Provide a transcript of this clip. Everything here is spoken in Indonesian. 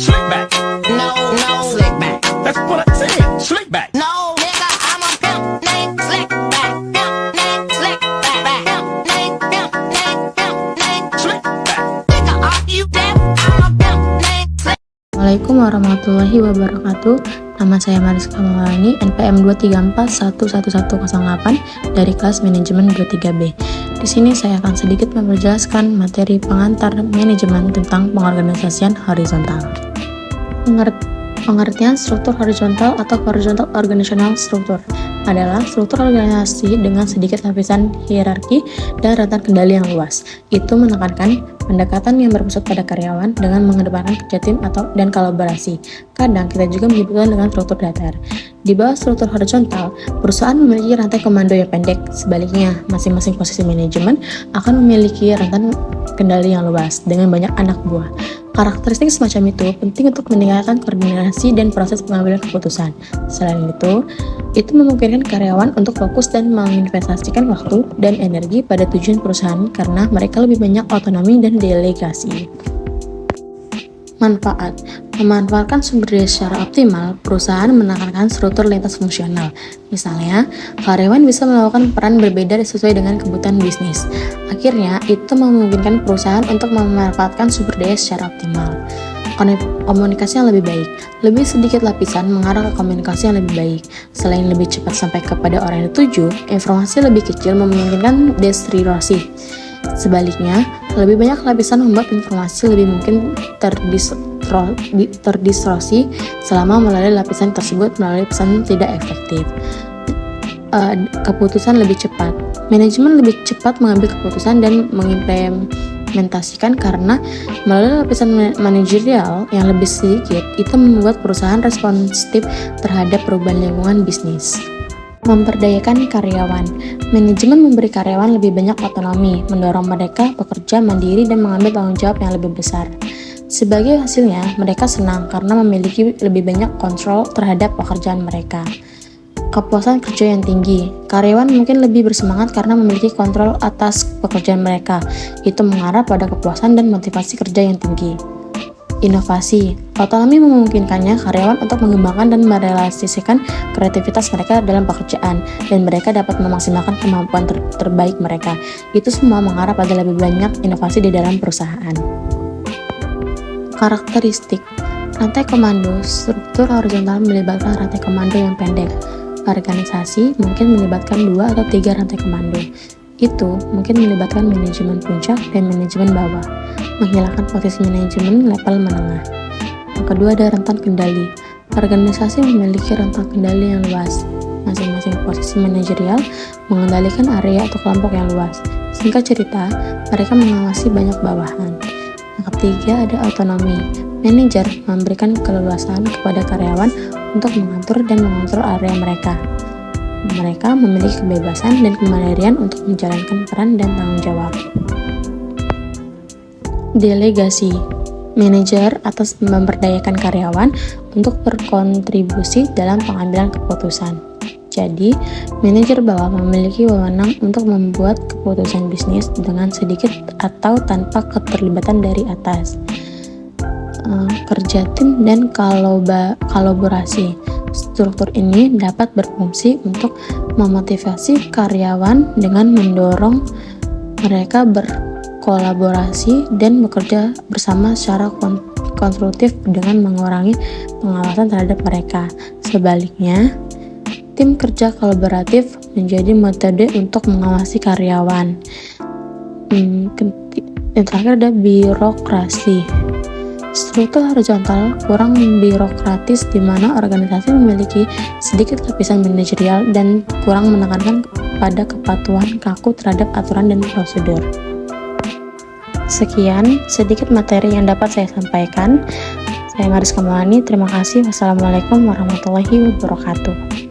Slick back. No, slick back. That's what I said. Slick back. No, nigga, I'm a pimp named Slick back. Pimp named Slick back. Pimp named Slick back. Nigga, are you deaf? I'm a pimp named Slick. Assalamualaikum warahmatullahi wabarakatuh. Nama saya Mariska Maulani, NPM 234111108 dari kelas manajemen 23B. Di sini saya akan sedikit memperjelaskan materi pengantar manajemen tentang pengorganisasian horizontal. Pengertian struktur horizontal atau horizontal organizational structure adalah struktur organisasi dengan sedikit lapisan hierarki dan rentan kendali yang luas. Itu menekankan pendekatan yang berpusat pada karyawan dengan mengedepankan kerja tim dan kolaborasi. Kadang kita juga menyebutkan dengan struktur datar. Di bawah struktur horizontal, perusahaan memiliki rantai komando yang pendek. Sebaliknya, masing-masing posisi manajemen akan memiliki rentan kendali yang luas dengan banyak anak buah. Karakteristik semacam itu penting untuk meningkatkan koordinasi dan proses pengambilan keputusan. Selain itu memungkinkan karyawan untuk fokus dan menginvestasikan waktu dan energi pada tujuan perusahaan karena mereka lebih banyak otonomi dan delegasi. Manfaat: memanfaatkan sumber daya secara optimal, perusahaan menekankan struktur lintas fungsional. Misalnya, karyawan bisa melakukan peran berbeda sesuai dengan kebutuhan bisnis. Akhirnya, itu memungkinkan perusahaan untuk memanfaatkan sumber daya secara optimal. Komunikasi yang lebih baik, lebih sedikit lapisan mengarah ke komunikasi yang lebih baik. Selain lebih cepat sampai kepada orang yang dituju, informasi lebih kecil memungkinkan distribusi. Sebaliknya, lebih banyak lapisan membuat informasi lebih mungkin terdistorsi selama melalui lapisan tersebut melalui pesan tidak efektif. Keputusan lebih cepat. Manajemen lebih cepat mengambil keputusan dan mengimplementasikan karena melalui lapisan manajerial yang lebih sedikit, itu membuat perusahaan responsif terhadap perubahan lingkungan bisnis. Memperdayakan karyawan. Manajemen memberi karyawan lebih banyak otonomi, mendorong mereka bekerja mandiri dan mengambil tanggung jawab yang lebih besar. Sebagai hasilnya, mereka senang karena memiliki lebih banyak kontrol terhadap pekerjaan mereka. Kepuasan kerja yang tinggi. Karyawan mungkin lebih bersemangat karena memiliki kontrol atas pekerjaan mereka. Itu mengarah pada kepuasan dan motivasi kerja yang tinggi. Inovasi. Otonomi memungkinkannya karyawan untuk mengembangkan dan merealisasikan kreativitas mereka dalam pekerjaan, dan mereka dapat memaksimalkan kemampuan terbaik mereka. Itu semua mengarah pada lebih banyak inovasi di dalam perusahaan. Karakteristik. Rantai komando. Struktur horizontal melibatkan rantai komando yang pendek. Organisasi mungkin melibatkan 2 atau 3 rantai komando. Itu mungkin melibatkan manajemen puncak dan manajemen bawah, menghilangkan posisi manajemen level menengah. Yang kedua ada rentan kendali. Organisasi memiliki rentan kendali yang luas. Masing-masing posisi manajerial mengendalikan area atau kelompok yang luas. Singkat cerita, mereka mengawasi banyak bawahan. Yang ketiga ada otonomi. Manajer memberikan keleluasan kepada karyawan untuk mengatur dan mengontrol area mereka. Mereka memiliki kebebasan dan kemandirian untuk menjalankan peran dan tanggung jawab. Delegasi. Manajer atas memberdayakan karyawan untuk berkontribusi dalam pengambilan keputusan. Jadi, manajer bawah memiliki wewenang untuk membuat keputusan bisnis dengan sedikit atau tanpa keterlibatan dari atas. Kerja tim dan kolaborasi. Struktur ini dapat berfungsi untuk memotivasi karyawan dengan mendorong mereka berkolaborasi dan bekerja bersama secara konstruktif dengan mengurangi pengawasan terhadap mereka. Sebaliknya, tim kerja kolaboratif menjadi metode untuk mengawasi karyawan. Yang terakhir ada birokrasi. Struktur horizontal kurang birokratis di mana organisasi memiliki sedikit lapisan manajerial dan kurang menekankan pada kepatuhan kaku terhadap aturan dan prosedur. Sekian sedikit materi yang dapat saya sampaikan. Saya Mariska Maulani, terima kasih. Wassalamualaikum warahmatullahi wabarakatuh.